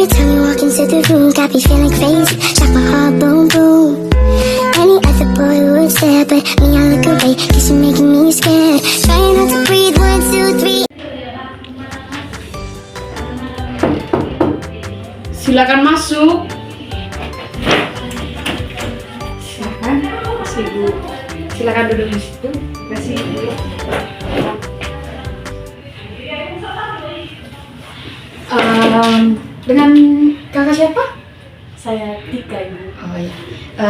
time you walk into the room, got me feeling crazy, shot my heart boom boom. Any other boy would stare, but me I look away, cause you're making me scared. Trying not to breathe, 1, 2, 3. Silakan masuk. Silakan, Mas Ibu. Silakan duduk di situ. Terima kasih, Ibu. Dengan kakak siapa? Saya Tika, Ibu. Oh ya.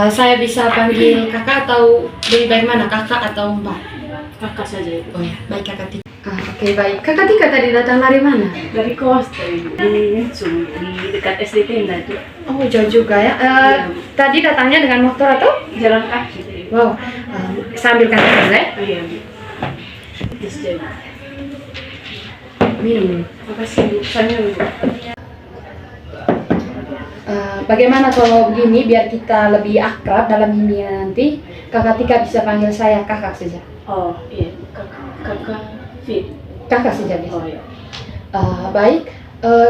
Saya bisa panggil kakak atau lebih baik mana, kakak atau mbak? Kakak saja, Ibu. Oh ya, baik kakak Tika. Oke, baik. Kakak Tika tadi datang dari mana? Dari Kosta, Ibu. Di dekat SD Tenda itu. Oh, jauh juga ya. Tadi datangnya dengan motor atau? Jalan kaki, Ibu. Wow, sambil kakak dulu ya. Oh iya, Ibu. Terus jadi. Minum. Makasih, Ibu. Sambil, Ibu. Bagaimana kalau begini biar kita lebih akrab dalam ini nanti kakak Tika bisa panggil saya kakak saja. Oh iya, kakak Fit. Kakak saja bisa. Oh iya. Baik,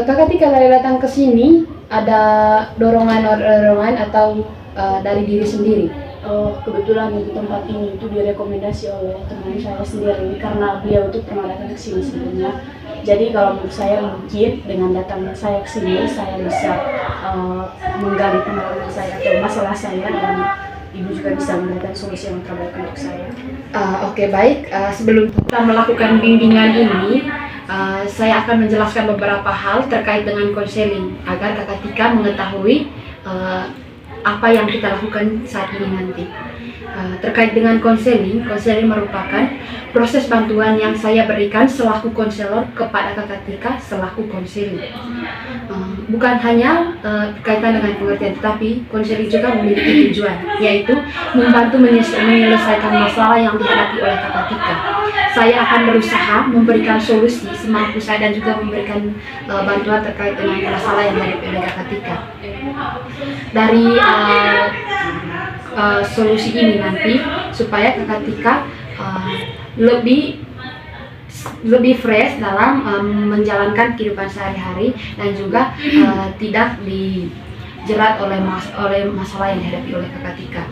kakak Tika dari datang ke sini ada dorongan atau dari diri sendiri? Oh, kebetulan di tempat ini itu direkomendasi oleh teman saya sendiri karena beliau itu pernah datang ke sini sebelumnya. Jadi kalau menurut saya mungkin dengan datangnya saya ke sini saya bisa menggali pengalaman saya atau masalah saya dan ibu juga bisa memberikan solusi yang terbaik untuk saya. Oke, baik. Sebelum kita melakukan bimbingan ini, saya akan menjelaskan beberapa hal terkait dengan konseling agar kakak Tika mengetahui apa yang kita lakukan saat ini nanti. Terkait dengan konseling merupakan proses bantuan yang saya berikan selaku konselor kepada kakak Tika selaku konseling. Bukan hanya berkaitan dengan pengertian, tetapi konseling juga memiliki tujuan, yaitu membantu menyelesaikan masalah yang dihadapi oleh kakak Tika. Saya akan berusaha memberikan solusi semampu saya dan juga memberikan bantuan terkait dengan masalah yang dihadapi oleh kakak Tika. Dari solusi ini nanti supaya kakak Tika lebih fresh dalam menjalankan kehidupan sehari-hari dan juga tidak dijerat oleh masalah yang dihadapi oleh kakak Tika.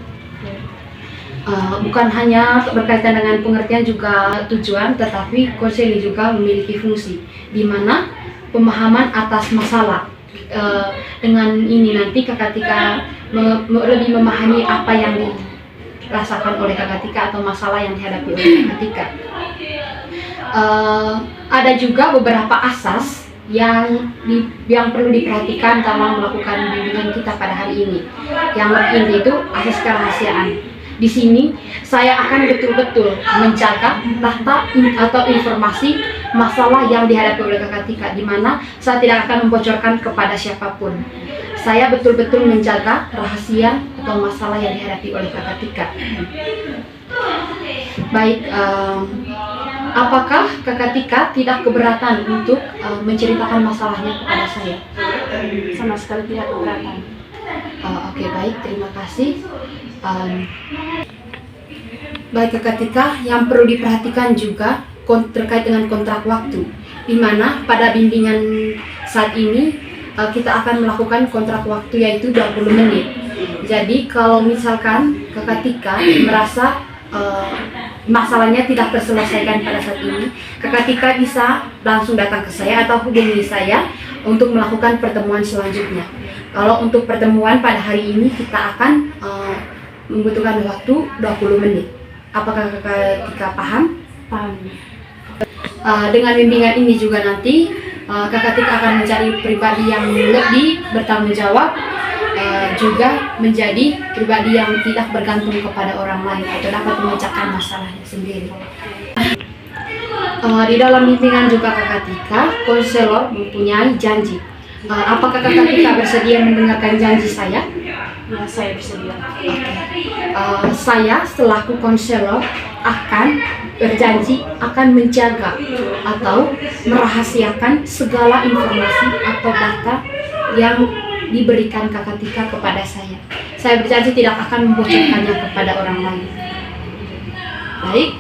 Bukan hanya berkaitan dengan pengertian juga tujuan, tetapi konseling juga memiliki fungsi di mana pemahaman atas masalah. Dengan ini nanti kakak Tika lebih memahami apa yang dirasakan oleh kakak Tika atau masalah yang dihadapi oleh kakak Tika. Ada juga beberapa asas yang perlu diperhatikan dalam melakukan bimbingan kita pada hari ini. Yang inti itu asas kerahasiaan. Di sini saya akan betul-betul menjaga data atau informasi masalah yang dihadapi oleh kakak Tika, di mana saya tidak akan membocorkan kepada siapapun. Saya betul-betul menjaga rahasia atau masalah yang dihadapi oleh kakak Tika. Baik, apakah kakak Tika tidak keberatan untuk menceritakan masalahnya kepada saya? Sama sekali tidak keberatan. Oke, baik, terima kasih. Baik kakak Tika, yang perlu diperhatikan juga terkait dengan kontrak waktu, di mana pada bimbingan saat ini kita akan melakukan kontrak waktu yaitu 20 menit. Jadi kalau misalkan kakak Tika merasa masalahnya tidak terselesaikan pada saat ini, kakak Tika bisa langsung datang ke saya atau hubungi saya untuk melakukan pertemuan selanjutnya. Kalau untuk pertemuan pada hari ini kita akan membutuhkan waktu 20 menit. Apakah kakak Tika paham? Paham. Dengan bimbingan ini juga nanti kakak Tika akan mencari pribadi yang lebih bertanggung jawab, juga menjadi pribadi yang tidak bergantung kepada orang lain atau dapat memecahkan masalahnya sendiri. Di dalam bimbingan juga kakak Tika, konselor mempunyai janji. Apakah kakak Tika bersedia mendengarkan janji saya? Ya, saya bersedia. Saya selaku konselor akan berjanji akan menjaga atau merahasiakan segala informasi atau data yang diberikan kakak Tika kepada saya. Saya berjanji tidak akan membocorkannya kepada orang lain. Baik,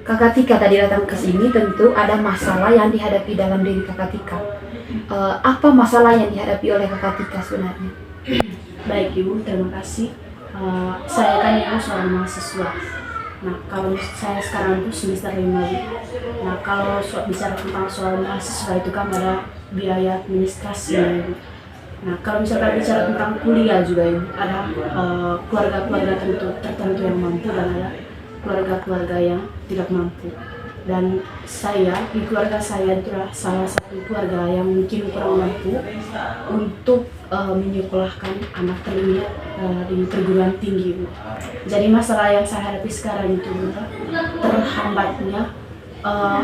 Kakak Tika tadi datang ke sini tentu ada masalah yang dihadapi dalam diri Kakak Tika. Apa masalah yang dihadapi oleh Kakak Tika sebenarnya? Baik Ibu, terima kasih. Saya kan Ibu seorang mahasiswa. Nah, kalau saya sekarang itu semester 5. Nah, kalau bicara tentang soal mahasiswa itu kan ada biaya administrasi. Nah, kalau misalkan bicara tentang kuliah juga Ibu, ada keluarga-keluarga tertentu yang mampu dan ada keluarga-keluarga yang tidak mampu. Dan saya, di keluarga saya itulah salah satu keluarga yang mungkin kurang mampu untuk menyekolahkan anak terlihat di perguruan tinggi. Jadi masalah yang saya hadapi sekarang itu terhambatnya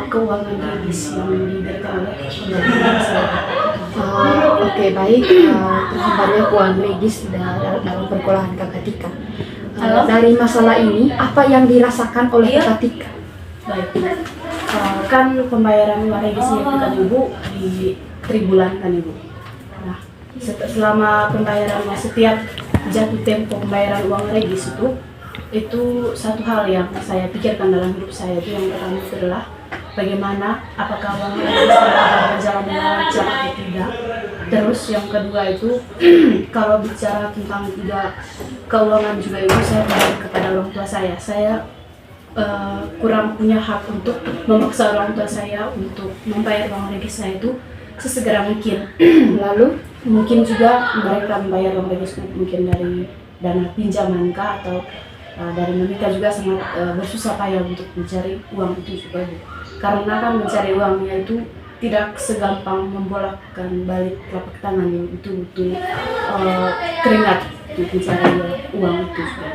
keuangan medis yang diberikan oleh pemerintah saya. Oke, baik. Terhambatnya keuangan medis dalam perkuliahan Kakak Tika. Dari masalah ini, apa yang dirasakan oleh Kakak Tika? Baik, kan pembayaran uang regisnya itu kan Ibu di tribulan kan Ibu. Nah, selama pembayarannya setiap jatuh tempo pembayaran uang regis itu satu hal yang saya pikirkan dalam hidup saya. Itu yang pertama adalah bagaimana apakah uang regis akan berjalan dengan lancar atau tidak. Terus yang kedua itu kalau bicara tentang juga keuangan juga Ibu, saya kembali kepada orang tua saya. Saya kurang punya hak untuk memaksa orang tua saya untuk membayar uang regis saya itu sesegera mungkin. Lalu mungkin juga mereka membayar uang regis mungkin dari dana pinjaman kah atau dari mereka juga sangat bersusah payah untuk mencari uang itu juga. Karena kan mencari uangnya itu tidak segampang membolakkan balik telapak tangan, itu butuh keringat untuk mencari uang itu juga.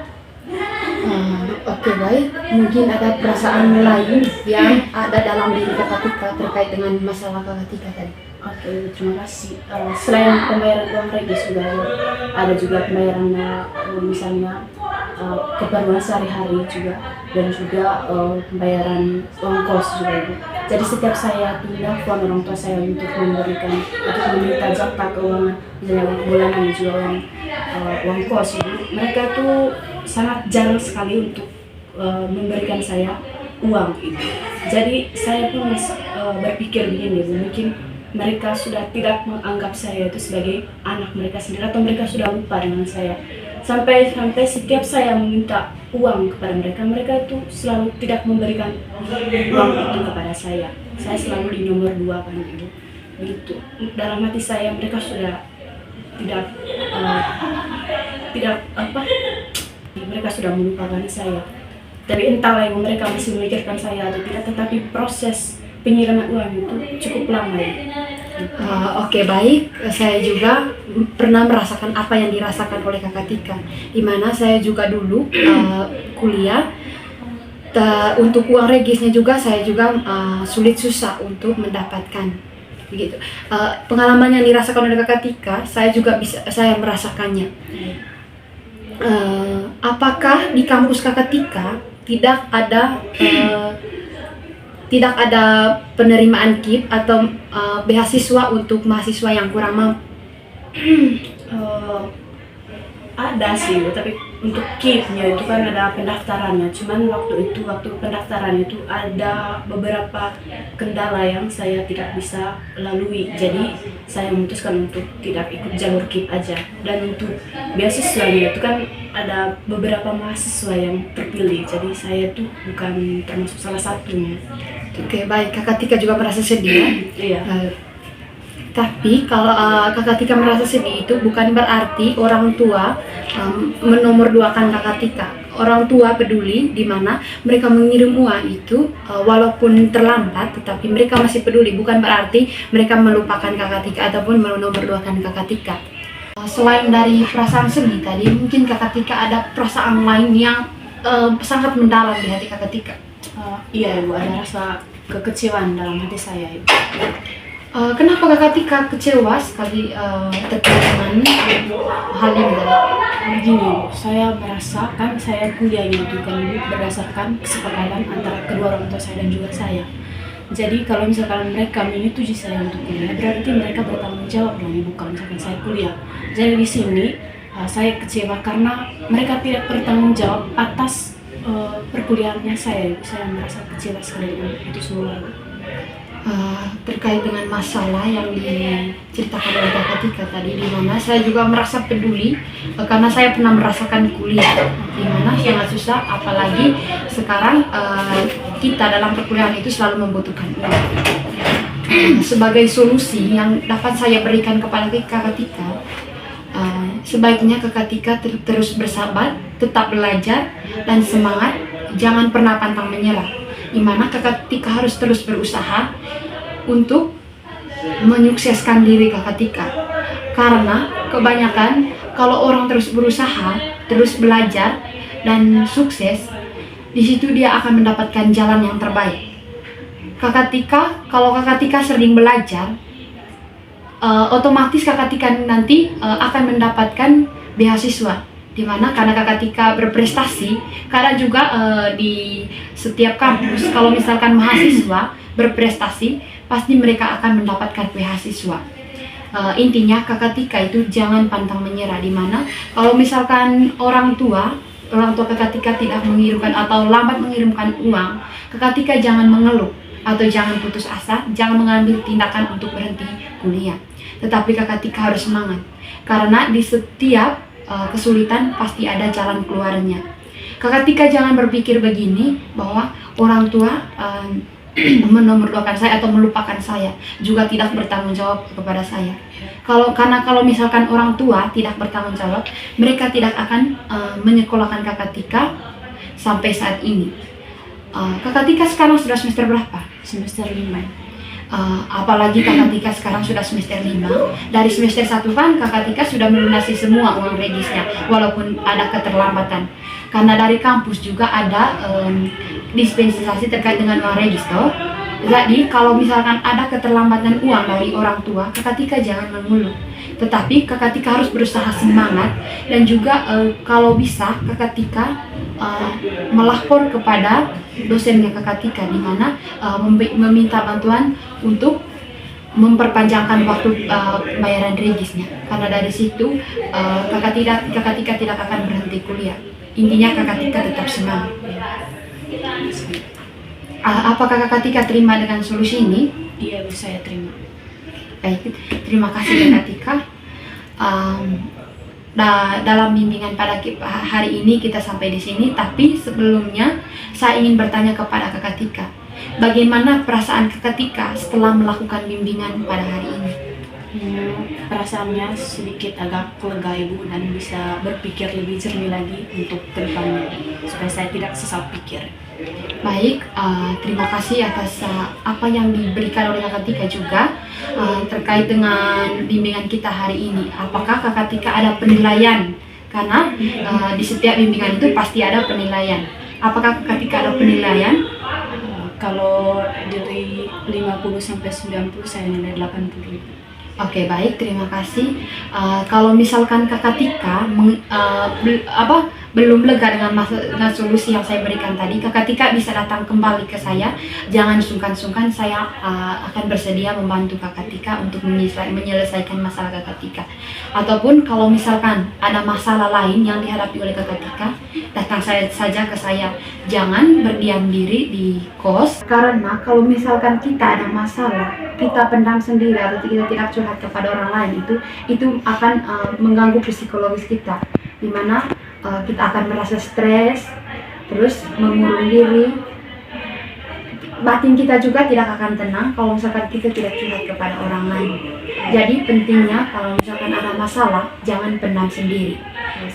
Oke, baik. Mungkin ada perasaan lain yang ada dalam diri Kakak Tika terkait dengan masalah Kakak Tika tadi. Oke, terima kasih. Selain pembayaran uang regis juga ada juga pembayaran misalnya keperluan sehari-hari juga, dan juga pembayaran uang kos juga Ibu. Jadi setiap saya telepon orang tua saya untuk meminta jatah keuangan, misalnya uang bulanan juga uang kos Ibu, mereka tuh sangat jarang sekali untuk memberikan saya uang itu. Jadi saya pun berpikir begini, mungkin mereka sudah tidak menganggap saya itu sebagai anak mereka sendiri, atau mereka sudah lupa dengan saya. Sampai setiap saya meminta uang kepada mereka, mereka itu selalu tidak memberikan uang itu kepada saya. Saya selalu di nomor 2 kan Ibu. Begitu. Dalam hati saya mereka sudah mereka sudah melupakan saya. Tapi entahlah Ibu, mereka masih memikirkan saya atau tidak, tetapi proses pengiriman uang itu cukup lama. Oke, baik. Saya juga pernah merasakan apa yang dirasakan oleh Kakak Tika, di mana saya juga dulu kuliah. Untuk uang regisnya juga saya juga sulit susah untuk mendapatkan. Begitu. Pengalaman yang dirasakan oleh Kakak Tika, saya juga saya merasakannya. Apakah di kampus Kakak Tika tidak ada penerimaan KIP atau beasiswa untuk mahasiswa yang kurang mampu? Ada sih, tapi untuk KIP-nya itu kan ada pendaftarannya. Cuman waktu pendaftaran itu ada beberapa kendala yang saya tidak bisa lalui. Jadi saya memutuskan untuk tidak ikut jalur KIP aja. Dan untuk beasiswanya itu kan ada beberapa mahasiswa yang terpilih. Jadi saya tuh bukan termasuk salah satunya. Oke, baik. Kakak Tika juga merasa sedih ya? Iya. Tapi kalau Kakak Tika merasa sedih itu bukan berarti orang tua menomorduakan Kakak Tika. Orang tua peduli, di mana mereka mengirim uang itu walaupun terlambat, tetapi mereka masih peduli. Bukan berarti mereka melupakan Kakak Tika ataupun menomorduakan Kakak Tika. Selain dari perasaan sedih tadi, mungkin Kakak Tika ada perasaan lain yang sangat mendalam di hati Kakak Tika. Iya Ibu, ada rasa kekecewaan dalam hati saya Ibu. Kenapa Kakak Tika kecewa sekali terkait dengan hal ini? Begini, saya merasakan saya kuliahnya itu kan berdasarkan kesepakatan antara kedua orang tua saya dan juga saya. Jadi kalau misalkan mereka menyetujui saya untuk kuliah, berarti mereka bertanggung jawab dong Ibu kalau misalkan saya kuliah. Jadi di sini saya kecewa karena mereka tidak bertanggung jawab atas Perkuliahannya saya merasa kecewa sekali dengan itu semua. Terkait dengan masalah yang diceritakan oleh Kakak Tika tadi, di mana saya juga merasa peduli karena saya pernah merasakan kuliah di mana sangat susah, apalagi sekarang kita dalam perkuliahan itu selalu membutuhkan uang. Sebagai solusi yang dapat saya berikan kepada Kakak Tika, sebaiknya Kakak Tika terus bersabar, tetap belajar dan semangat, jangan pernah pantang menyerah. Di mana Kakak Tika harus terus berusaha untuk menyukseskan diri Kakak Tika. Karena kebanyakan kalau orang terus berusaha, terus belajar dan sukses, di situ dia akan mendapatkan jalan yang terbaik. Kalau Kakak Tika sering belajar, otomatis Kakak Tika nanti akan mendapatkan beasiswa, di mana karena Kakak Tika berprestasi. Karena juga di setiap kampus kalau misalkan mahasiswa berprestasi, pasti mereka akan mendapatkan beasiswa. Intinya Kakak Tika itu jangan pantang menyerah, di mana kalau misalkan orang tua Kakak Tika tidak mengirimkan atau lambat mengirimkan uang, Kakak Tika jangan mengeluh atau jangan putus asa, jangan mengambil tindakan untuk berhenti kuliah. Tetapi Kakak Tika harus semangat, karena di setiap kesulitan pasti ada jalan keluarnya. Kakak Tika jangan berpikir begini bahwa orang tua menomorduakan saya atau melupakan saya, juga tidak bertanggung jawab kepada saya. Karena kalau misalkan orang tua tidak bertanggung jawab, mereka tidak akan menyekolahkan Kakak Tika sampai saat ini. Kakak Tika sekarang sudah semester berapa? Semester 5. Apalagi Kakak Tika sekarang sudah semester 5. Dari semester 1 kan Kakak Tika sudah melunasi semua uang regisnya, walaupun ada keterlambatan. Karena dari kampus juga ada dispensasi terkait dengan uang regis toh. Jadi kalau misalkan ada keterlambatan uang dari orang tua, Kakak Tika jangan mengeluh. Tetapi Kakak Tika harus berusaha semangat, dan juga kalau bisa Kakak Tika melapor kepada dosennya Kakak Tika, di mana meminta bantuan untuk memperpanjangkan waktu pembayaran regisnya. Karena dari situ Kakak Tika tidak akan berhenti kuliah. Intinya Kakak Tika tetap semangat. Apakah Kakak Tika terima dengan solusi ini? Iya, saya terima. Baik, terima kasih Kakak Tika. Dalam bimbingan pada hari ini kita sampai di sini, tapi sebelumnya saya ingin bertanya kepada Kakak Tika, bagaimana perasaan Kakak Tika setelah melakukan bimbingan pada hari ini? Perasaannya sedikit agak lega Ibu, dan bisa berpikir lebih jernih lagi untuk kedepannya supaya saya tidak sesat pikir. Baik, terima kasih atas apa yang diberikan oleh Kakak Tika juga terkait dengan bimbingan kita hari ini. Apakah Kakak Tika ada penilaian? Karena di setiap bimbingan itu pasti ada penilaian. Apakah Kakak Tika ada penilaian? Kalau dari 50 sampai 90 saya nilai 80. Oke, baik, terima kasih. Kalau misalkan Kakak Tika belum lega dengan solusi yang saya berikan tadi, Kakak Tika bisa datang kembali ke saya. Jangan sungkan-sungkan, saya akan bersedia membantu Kakak Tika untuk menyelesaikan masalah Kakak Tika. Ataupun kalau misalkan ada masalah lain yang dihadapi oleh Kakak Tika, datang saja ke saya. Jangan berdiam diri di kos, karena kalau misalkan kita ada masalah, kita pendam sendiri atau kita tidak curhat kepada orang lain, itu akan mengganggu psikologis kita, dimana kita akan merasa stres, terus mengurung diri. Batin kita juga tidak akan tenang kalau misalkan kita tidak curhat kepada orang lain. Jadi pentingnya kalau misalkan ada masalah, jangan pendam sendiri.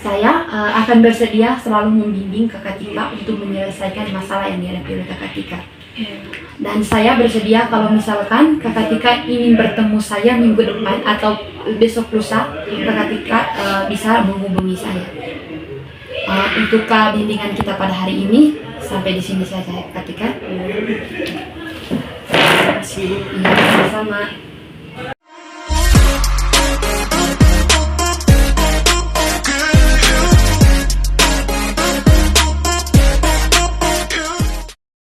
Saya akan bersedia selalu membimbing Kakak Tika untuk menyelesaikan masalah yang dihadapi oleh Kakak Tika. Dan saya bersedia kalau misalkan Kakak Tika ingin bertemu saya minggu depan atau besok lusa, Kakak Tika bisa menghubungi saya. Untuk bimbingan kita pada hari ini sampai di sini saja, Kakak Tika. Terima kasih. Iya, sama-sama.